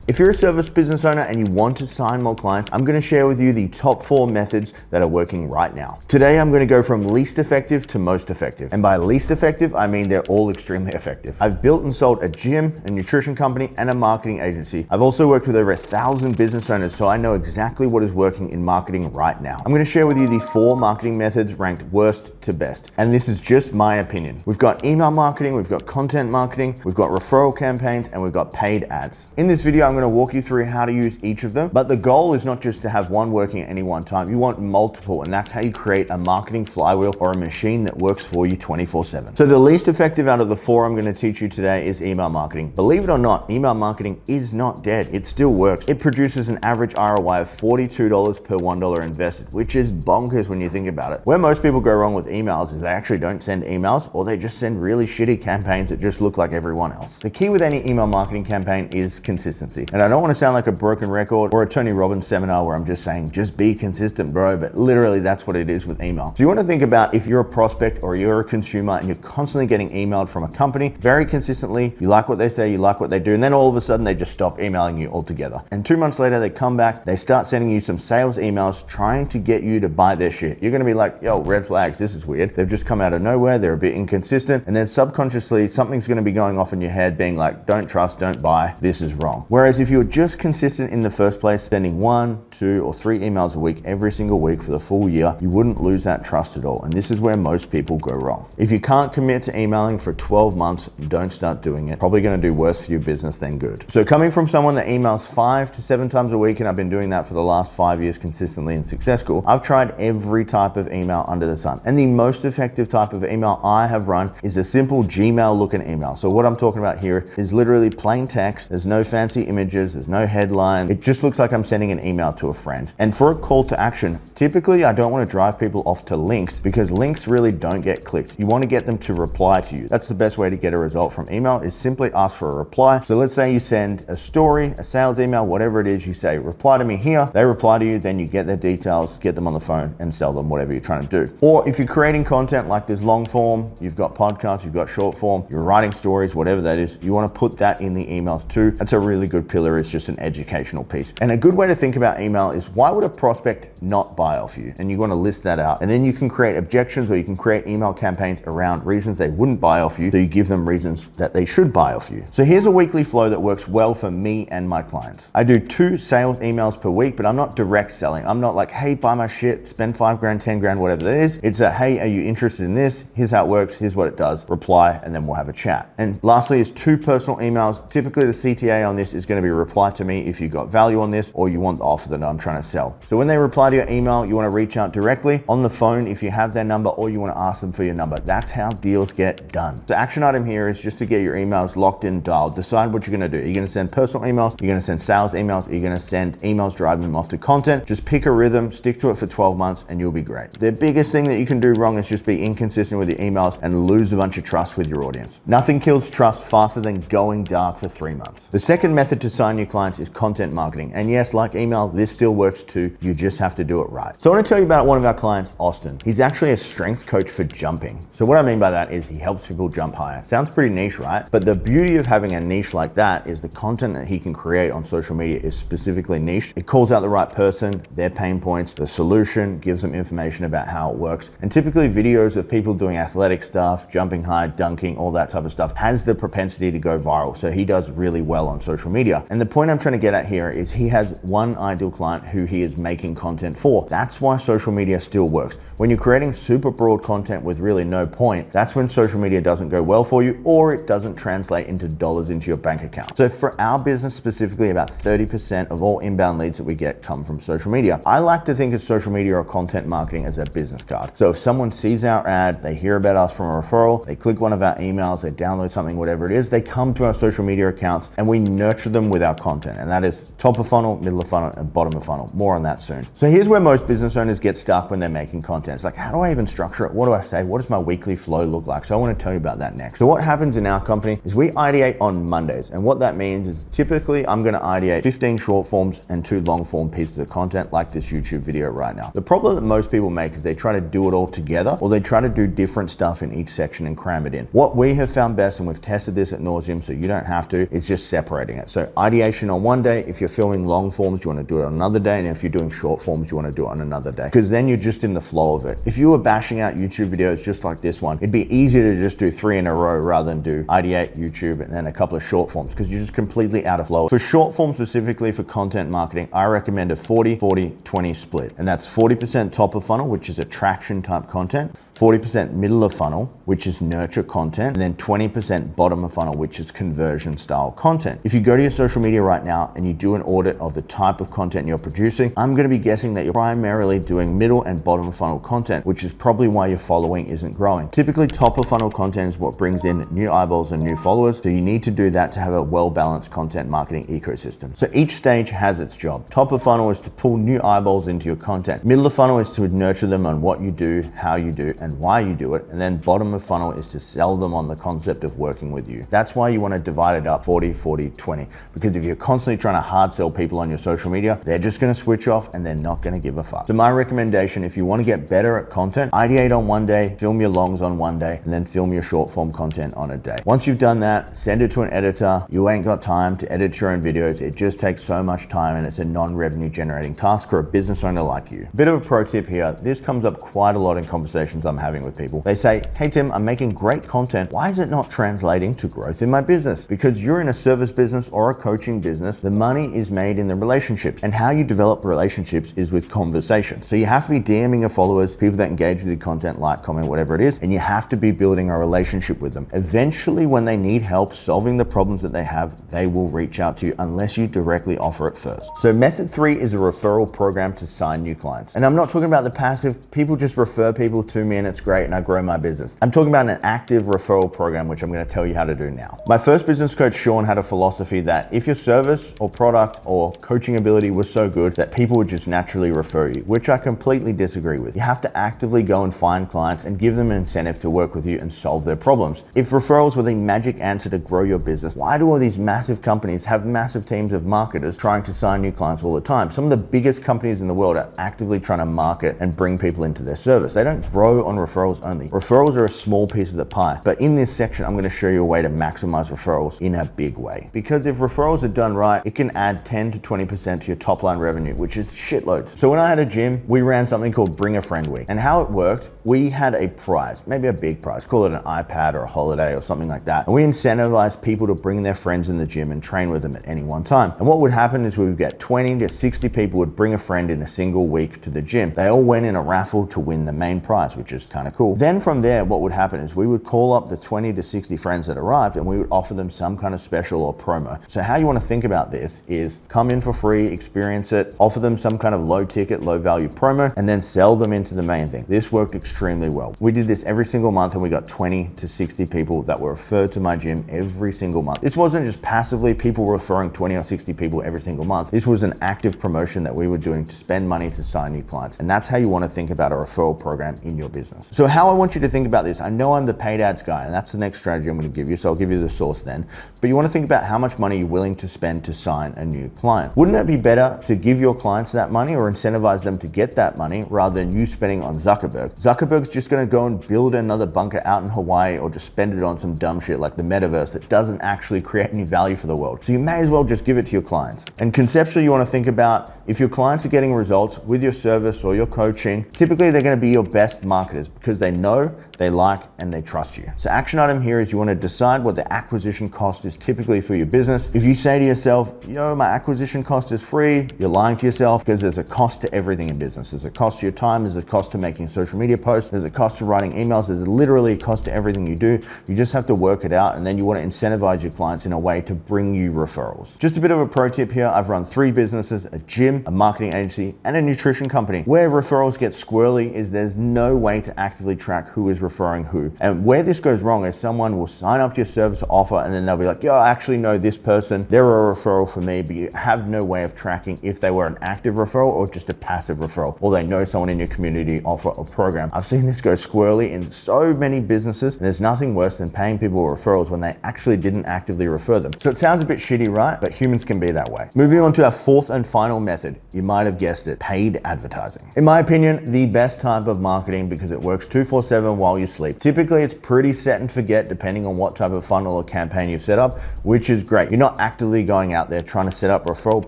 If you're a service business owner and you want to sign more clients, I'm going to share with you the top 4 methods that are working right now. Today, I'm going to go from least effective to most effective. And by least effective, I mean they're all extremely effective. I've built and sold a gym, a nutrition company, and a marketing agency. I've also worked with over 1,000 business owners, so I know exactly what is working in marketing right now. I'm going to share with you the 4 marketing methods ranked worst to best. And this is just my opinion. We've got email marketing, we've got content marketing, we've got referral campaigns, and we've got paid ads. In this video, I'm going to walk you through how to use each of them, but the goal is not just to have one working at any one time. You want multiple, and that's how you create a marketing flywheel or a machine that works for you 24/7. So the least effective out of the 4 I'm going to teach you today is email marketing. Believe it or not, email marketing is not dead. It still works. It produces an average ROI of $42 per $1 invested, which is bonkers when you think about it. Where most people go wrong with emails is they actually don't send emails, or they just send really shitty campaigns that just look like everyone else. The key with any email marketing campaign is consistency. And I don't want to sound like a broken record or a Tony Robbins seminar where I'm just saying, just be consistent, bro. But literally that's what it is with email. So you want to think about if you're a prospect or you're a consumer and you're constantly getting emailed from a company very consistently, you like what they say, you like what they do, and then all of a sudden they just stop emailing you altogether. And 2 months later, they come back, they start sending you some sales emails trying to get you to buy their shit. You're going to be like, yo, red flags, this is weird. They've just come out of nowhere, they're a bit inconsistent, and then subconsciously something's going to be going off in your head being like, don't trust, don't buy, this is wrong. Whereas if you're just consistent in the first place, sending 1, 2, or 3 emails a week every single week for the full year, you wouldn't lose that trust at all. And this is where most people go wrong. If you can't commit to emailing for 12 months, don't start doing it. Probably going to do worse for your business than good. So coming from someone that emails 5 to 7 times a week, and I've been doing that for the last 5 years consistently and successful, I've tried every type of email under the sun. And the most effective type of email I have run is a simple Gmail looking email. So what I'm talking about here is literally plain text. There's no fancy images, there's no headline. It just looks like I'm sending an email to a friend. And for a call to action, typically I don't want to drive people off to links because links really don't get clicked. You want to get them to reply to you. That's the best way to get a result from email, is simply ask for a reply. So let's say you send a story, a sales email, whatever it is, you say, reply to me here. They reply to you, then you get their details, get them on the phone and sell them whatever you're trying to do. Or if you're creating content like this long form, you've got podcasts, you've got short form, you're writing stories, whatever that is, you want to put that in the emails too. That's a really good pillar. It's just an educational piece. And a good way to think about email is, why would a prospect not buy off you? And you want to list that out. And then you can create objections, or you can create email campaigns around reasons they wouldn't buy off you. So you give them reasons that they should buy off you. So here's a weekly flow that works well for me and my clients. I do 2 sales emails per week, but I'm not direct selling. I'm not like, hey, buy my shit, spend 5 grand, 10 grand, whatever that is. It's a, hey, are you interested in this? Here's how it works. Here's what it does. Reply, and then we'll have a chat. And lastly is 2 personal emails. Typically the CTA on this is going to be reply to me if you got value on this, or you want the offer that I'm trying to sell. So when they reply to your email, you want to reach out directly on the phone if you have their number, or you want to ask them for your number. That's how deals get done. The action item here is just to get your emails locked in, dialed. Decide what you're going to do. You're going to send personal emails, you're going to send sales emails, you're going to send emails driving them off to content. Just pick a rhythm, stick to it for 12 months, and you'll be great. The biggest thing that you can do wrong is just be inconsistent with your emails and lose a bunch of trust with your audience. Nothing kills trust faster than going dark for 3 months. The second method to sign new clients is content marketing. And yes, like email, this still works too. You just have to do it right. So I want to tell you about one of our clients, Austin. He's actually a strength coach for jumping. So what I mean by that is he helps people jump higher. Sounds pretty niche, right? But the beauty of having a niche like that is the content that he can create on social media is specifically niche. It calls out the right person, their pain points, the solution, gives them information about how it works. And typically videos of people doing athletic stuff, jumping high, dunking, all that type of stuff has the propensity to go viral. So he does really well on social media. And the point I'm trying to get at here is he has one ideal client who he is making content for. That's why social media still works. When you're creating super broad content with really no point, that's when social media doesn't go well for you, or it doesn't translate into dollars into your bank account. So for our business specifically, about 30% of all inbound leads that we get come from social media. I like to think of social media or content marketing as a business card. So if someone sees our ad, they hear about us from a referral, they click one of our emails, they download something, whatever it is, they come to our social media accounts and we nurture them with our content. And that is top of funnel, middle of funnel, and bottom of funnel. More on that soon. So here's where most business owners get stuck when they're making content. It's like, how do I even structure it? What do I say? What does my weekly flow look like? So I want to tell you about that next. So what happens in our company is we ideate on Mondays. And what that means is typically I'm going to ideate 15 short forms and 2 long form pieces of content like this YouTube video right now. The problem that most people make is they try to do it all together, or they try to do different stuff in each section and cram it in. What we have found best, and we've tested this at nauseum so you don't have to, is just separating it. So ideation on one day. If you're filming long forms, you want to do it on another day. And if you're doing short forms, you want to do it on another day, because then you're just in the flow of it. If you were bashing out YouTube videos just like this one, it'd be easier to just do 3 in a row rather than do ideate, YouTube, and then a couple of short forms, because you're just completely out of flow. For short form specifically for content marketing, I recommend a 40-40-20 split. And that's 40% top of funnel, which is attraction type content, 40% middle of funnel, which is nurture content, and then 20% bottom of funnel, which is conversion style content. If you go to your social media right now and you do an audit of the type of content you're producing, I'm going to be guessing that you're primarily doing middle and bottom of funnel content, which is probably why your following isn't growing. Typically, top of funnel content is what brings in new eyeballs and new followers. So you need to do that to have a well-balanced content marketing ecosystem. So each stage has its job. Top of funnel is to pull new eyeballs into your content. Middle of funnel is to nurture them on what you do, how you do, and why you do it. And then bottom of funnel is to sell them on the concept of working with you. That's why you want to divide it up 40-40-20, because if you're constantly trying to hard sell people on your social media, they're just going to switch off and they're not going to give a fuck. So my recommendation, if you want to get better at content, ideate on one day, film your longs on one day, and then film your short form content on a day. Once you've done that, send it to an editor. You ain't got time to edit your own videos. It just takes so much time, and it's a non-revenue generating task for a business owner like you. Bit of a pro tip here. This comes up quite a lot in conversations I'm having with people. They say, hey Tim, I'm making great content. Why is it not translating to growth in my business? Because you're in a service business or a coaching business, the money is made in the relationships, and how you develop relationships is with conversations. So you have to be DMing your followers, people that engage with your content, like, comment, whatever it is, and you have to be building a relationship with them. Eventually, when they need help solving the problems that they have, they will reach out to you unless you directly offer it first. So method 3 is a referral program to sign new clients. And I'm not talking about the passive, people just refer people to me and it's great and I grow my business. I'm talking about an active referral program, which I'm going to tell you how to do now. My first business coach, Sean, had a philosophy that if your service or product or coaching ability was so good that people would just naturally refer you, which I completely disagree with. You have to actively go and find clients and give them an incentive to work with you and solve their problems. If referrals were the magic answer to grow your business, why do all these massive companies have massive teams of marketers trying to sign new clients all the time? Some of the biggest companies in the world are actively trying to market and bring people into their service. They don't grow on referrals only. Referrals are a small piece of the pie, but in this section, I'm going to show you a way to maximize referrals in a big way. Because if referrals are done right, it can add 10 to 20% to your top line revenue, which is shitloads. So when I had a gym, we ran something called Bring a Friend Week. And how it worked, we had a prize, maybe a big prize, call it an iPad or a holiday or something like that. And we incentivized people to bring their friends in the gym and train with them at any one time. And what would happen is we would get 20 to 60 people would bring a friend in a single week to the gym. They all went in a raffle to win the main prize, which is kind of cool. Then from there, what would happen is we would call up the 20 to 60 friends that arrived and we would offer them some kind of special or promo. So how you want to think about this is come in for free, experience it, offer them some kind of low ticket, low value promo, and then sell them into the main thing. This worked extremely well. We did this every single month and we got 20 to 60 people that were referred to my gym every single month. This wasn't just passively people referring 20 or 60 people every single month. This was an active promotion that we were doing to spend money to sign new clients. And that's how you want to think about a referral program in your business. So how I want you to think about this, I know I'm the paid ads guy and that's the next strategy I'm going to give you. So I'll give you the source then, but you want to think about how much money you're willing to spend to sign a new client. Wouldn't it be better to give your clients that money or incentivize them to get that money rather than you spending on Zuckerberg? Zuckerberg's just going to go and build another bunker out in Hawaii or just spend it on some dumb shit like the metaverse that doesn't actually create any value for the world. So you may as well just give it to your clients. And conceptually, you want to think about if your clients are getting results with your service or your coaching, typically they're going to be your best marketers because they know, they like, and they trust you. So action item here is you want to decide what the acquisition cost is typically for your business. If you say to yourself, yo, my acquisition cost is free, you're lying to yourself because there's a cost to everything in business. There's a cost to your time, there's a cost to making social media posts, there's a cost to writing emails, there's literally a cost to everything you do. You just have to work it out, and then you want to incentivize your clients in a way to bring you referrals. Just a bit of a pro tip here. I've run 3 businesses, a gym, a marketing agency, and a nutrition company. Where referrals get squirrely is there's no way to actively track who is referring who. And where this goes wrong is someone will sign up to your service or offer, and then they'll be like, yo, I actually know this person, they're a referral for me, but you have no way of tracking if they were an active referral or just a passive referral, or they know someone in your community, offer, or program. I've seen this go squirrely in so many businesses, and there's nothing worse than paying people referrals when they actually didn't actively refer them. So it sounds a bit shitty, right? But humans can be that way. Moving on to our fourth and final method, you might have guessed it, paid advertising. In my opinion, the best type of marketing because it works 24/7 while you sleep. Typically, it's pretty set and forget depending on what type of funnel or campaign you've set up, which is great. You're not actively going out there trying to set up referral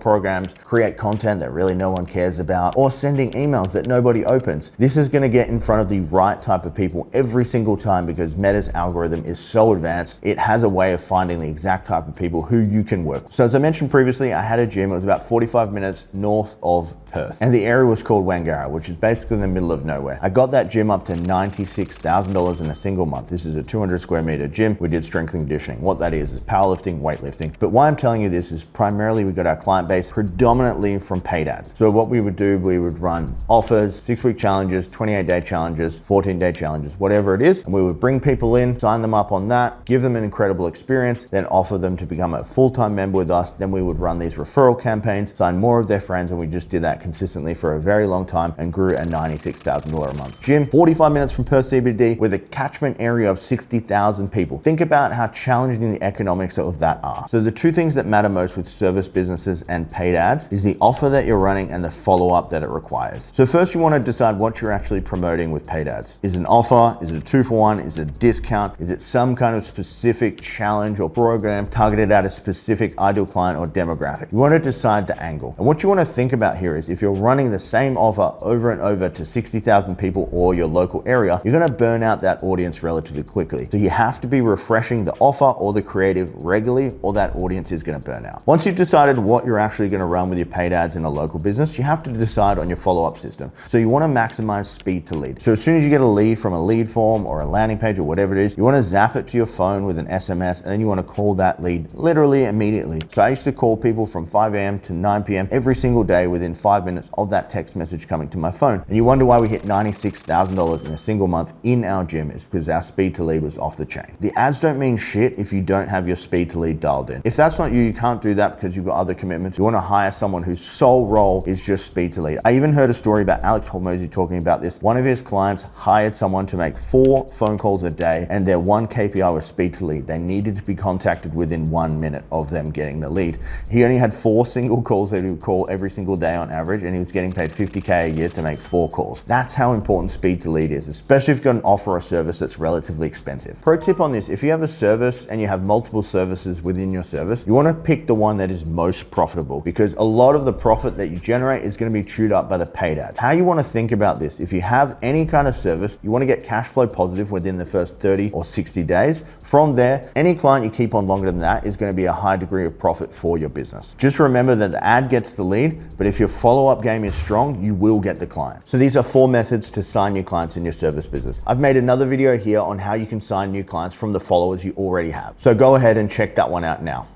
programs, create content that really no one cares about, or sending emails that nobody opens. This is going to get in front of the right type of people every single time because Meta's algorithm is so advanced. It has a way of finding the exact type of people who you can work with. So as I mentioned previously, I had a gym. It was about 45 minutes north of Perth, and the area was called Wangara, which is basically in the middle of nowhere. I got that gym up to $96,000 in a single month. This is a 200 square meter gym. We did strength and conditioning. What that is powerlifting, weightlifting. But why I'm telling you this is primarily we got our client base predominantly from paid ads. So what we would do, we would run offers, 6-week challenges, 28-day challenges, 14-day challenges, whatever it is. And we would bring people in, sign them up on that, give them an incredible experience, then offer them to become a full-time member with us. Then we would run these referral campaigns, sign more of their friends, and we just did that consistently for a very long time and grew a $96,000 a month gym, 45 minutes from Perth CBD with a catchment area of 60,000 people. Think about how challenging the economics of that are. So the two things that matter most with service businesses and paid ads is the offer that you're running and the follow-up that it requires. So first you want to decide what you're actually promoting with paid ads. Is it an offer? Is it a 2-for-1? Is it a discount? Is it some kind of specific challenge or program targeted at a specific ideal client or demographic? You want to decide the angle. And what you want to think about here is if you're running the same offer over and over to 60,000 people or your local area, you're going to burn out that audience relatively quickly. So you have to be refreshing the offer or the creative regularly, or that audience is going to burn out. Once you've decided what you're actually going to run with your paid ads in a local business, you have to decide on your follow-up system. So you want to maximize speed to lead. So as soon as you get a lead from a lead form or a landing page or whatever it is, you want to zap it to your phone with an SMS, and then you want to call that lead literally immediately. So I used to call people from 5 a.m. to 9 p.m. every single day within 5 minutes of that text message coming to my phone. And you wonder why we hit $96,000 in a single month in our gym. Is because our speed to lead was off the chain. The ads don't mean shit if you don't have your speed to lead dialed in. If that's not you, you can't do that because you've got other commitments. You want to hire someone whose sole role is just speed to lead. I even heard a story about Alex Hormozy talking about this. One of his clients hired someone to make 4 phone calls a day, and their one KPI was speed to lead. They needed to be contacted within 1 minute of them getting the lead. He only had 4 single calls that he would call every single day on average, and he was getting paid $50K a year to make 4 calls. That's how important speed to lead is, especially if you're going to offer a service that's relatively expensive. Pro tip on this, if you have a service and you have multiple services within your service, you want to pick the one that is most profitable, because a lot of the profit that you generate is going to be chewed up by the paid ads. How you want to think about this, if you have any kind of service, you want to get cash flow positive within the first 30 or 60 days. From there, any client you keep on longer than that is going to be a high degree of profit for your business. Just remember that the ad gets the lead, but if your follow-up game is strong, you will get the client. So these are 4 methods to sign new clients in your service business. I've made another video here on how you can sign new clients from the followers you already have. So go ahead and check that one out now.